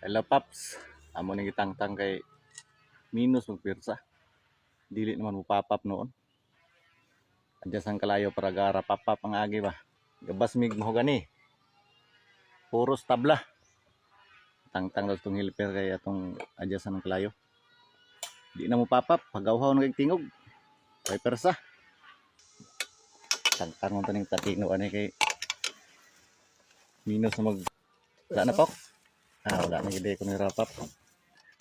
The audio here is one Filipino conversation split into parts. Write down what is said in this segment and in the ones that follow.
Hello Paps, amo ning gitangtang kay minus magpirsa. Dili naman mo papap noon. Adyasan kalayo para gara papap ang agi ba. Gabas mig mo gani. Puros tabla. Tangtang daw tong helper kay atong adyasan ng kalayo. Di na mo papap, pagawhaw na kay tingog. Kay persa. Tangtang mo taning tatino ani kay minus na mag wala na pok. Wala na gid ko ni rapap.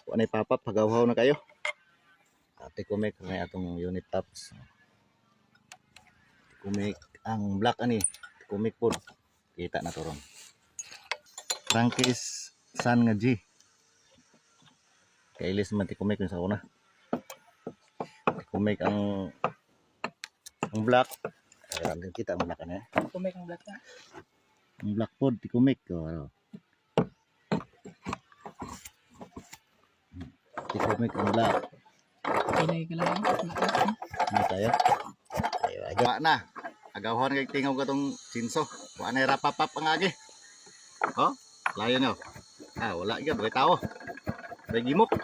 Wala na papap, pagawhaw na kayo. Ate kumik na atong unit tops. Kumik ang black ani, kumik po. Kita na to ron. Frankis San nga G. Kailis man ti kumik sa una. Kumik ang black. Ayan kita ang black ani. Kumik ang black na. Ang black pod ti kumik ko. Ti kumik ang black. Pinay ka lang. Ano tayo? Ayo na. Agawon kay tingaw katong sinso. Wa na rapapap ang agi. Oh, layo nyo. Wala gyud bay tao. Bay gimok.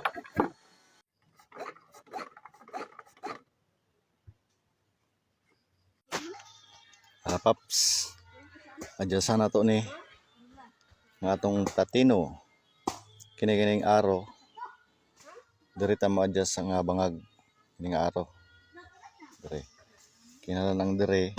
Paps. Adyasan na to ni nga atong platino. Kini-kining aro. Diri ta ma-adjust nga bangag kining aro. Dire. Kinala nang dire